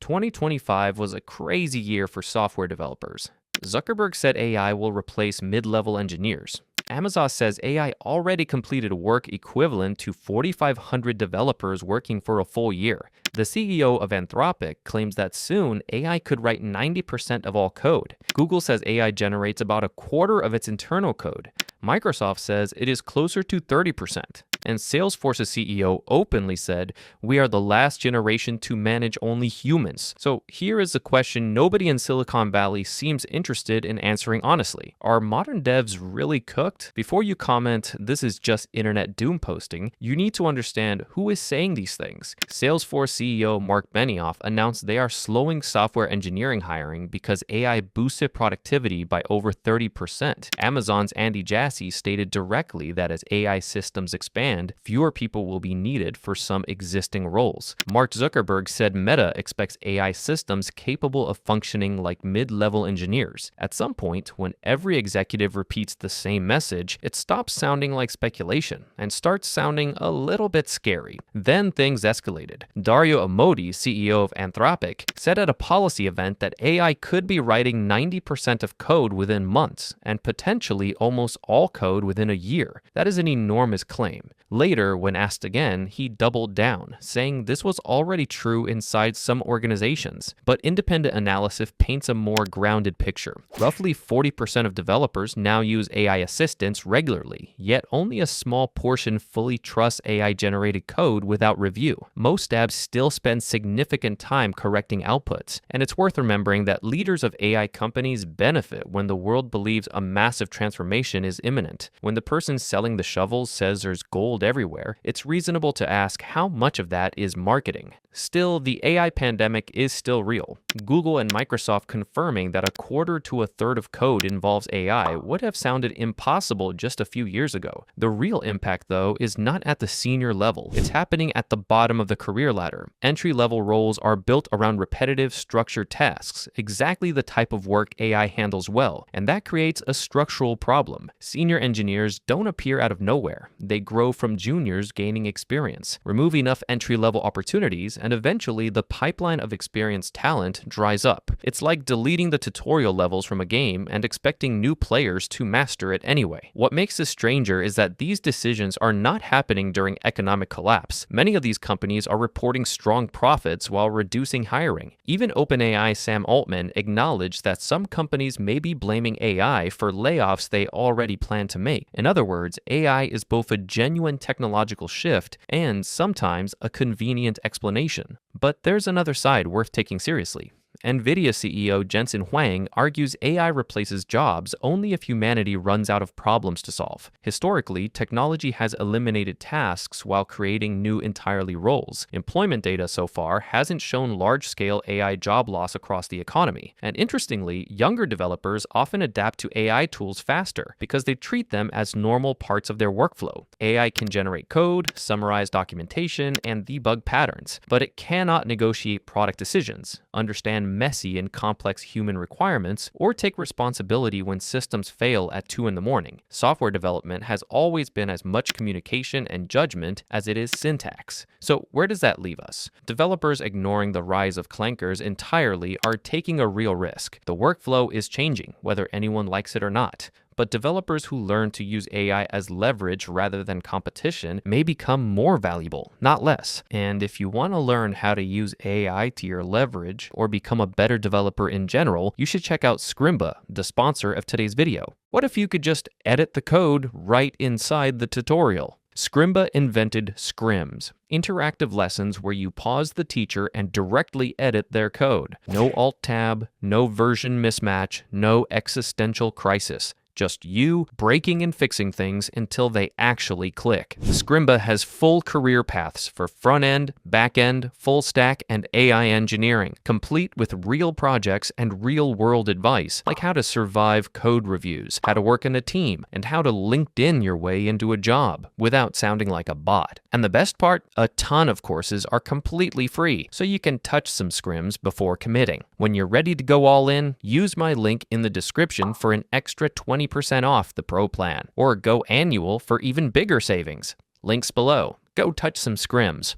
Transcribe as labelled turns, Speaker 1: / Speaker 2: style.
Speaker 1: 2025 was a crazy year for software developers. Zuckerberg said AI will replace mid-level engineers. Amazon says AI already completed work equivalent to 4,500 developers working for a full year. The CEO of Anthropic claims that soon AI could write 90% of all code. Google says AI generates about a quarter of its internal code. Microsoft says it is closer to 30%. And Salesforce's CEO openly said, "We are the last generation to manage only humans." So here is a question nobody in Silicon Valley seems interested in answering honestly. Are modern devs really cooked? Before you comment, "This is just internet doom posting," you need to understand who is saying these things. Salesforce CEO Mark Benioff announced they are slowing software engineering hiring because AI boosted productivity by over 30%. Amazon's Andy Jassy stated directly that as AI systems expand, fewer people will be needed for some existing roles. Mark Zuckerberg said Meta expects AI systems capable of functioning like mid-level engineers. At some point, when every executive repeats the same message, it stops sounding like speculation and starts sounding a little bit scary. Then things escalated. Dario Amodei, CEO of Anthropic, said at a policy event that AI could be writing 90% of code within months and potentially almost all code within a year. That is an enormous claim. Later, when asked again, he doubled down, saying this was already true inside some organizations. But independent analysis paints a more grounded picture. Roughly 40% of developers now use AI assistants regularly, yet only a small portion fully trust AI-generated code without review. Most devs still spend significant time correcting outputs, and it's worth remembering that leaders of AI companies benefit when the world believes a massive transformation is imminent. When the person selling the shovels says there's gold everywhere, it's reasonable to ask how much of that is marketing. Still, the AI pandemic is still real. Google and Microsoft confirming that a quarter to a third of code involves AI would have sounded impossible just a few years ago. The real impact, though, is not at the senior level. It's happening at the bottom of the career ladder. Entry-level roles are built around repetitive, structured tasks, exactly the type of work AI handles well, and that creates a structural problem. Senior engineers don't appear out of nowhere. They grow from juniors gaining experience. Remove enough entry-level opportunities, and eventually the pipeline of experienced talent dries up. It's like deleting the tutorial levels from a game and expecting new players to master it anyway. What makes this stranger is that these decisions are not happening during economic collapse. Many of these companies are reporting strong profits while reducing hiring. Even OpenAI Sam Altman acknowledged that some companies may be blaming AI for layoffs they already plan to make. In other words, AI is both a genuine technological shift and sometimes a convenient explanation. But there's another side worth taking seriously. NVIDIA CEO Jensen Huang argues AI replaces jobs only if humanity runs out of problems to solve. Historically, technology has eliminated tasks while creating new entirely roles. Employment data so far hasn't shown large-scale AI job loss across the economy. And interestingly, younger developers often adapt to AI tools faster because they treat them as normal parts of their workflow. AI can generate code, summarize documentation, and debug patterns, but it cannot negotiate product decisions, understand messy and complex human requirements, or take responsibility when systems fail at 2 a.m. Software development has always been as much communication and judgment as it is syntax. So where does that leave us? Developers ignoring the rise of clankers entirely are taking a real risk. The workflow is changing, whether anyone likes it or not. But developers who learn to use AI as leverage rather than competition may become more valuable, not less. And if you want to learn how to use AI to your leverage or become a better developer in general, you should check out Scrimba, the sponsor of today's video. What if you could just edit the code right inside the tutorial? Scrimba invented scrims, interactive lessons where you pause the teacher and directly edit their code. No alt-tab, no version mismatch, no existential crisis. Just you breaking and fixing things until they actually click. Scrimba has full career paths for front-end, back-end, full-stack, and AI engineering, complete with real projects and real-world advice, like how to survive code reviews, how to work in a team, and how to LinkedIn your way into a job without sounding like a bot. And the best part? A ton of courses are completely free, so you can touch some scrims before committing. When you're ready to go all in, use my link in the description for an extra 20% off the Pro plan, or go annual for even bigger savings. Links below. Go touch some scrims.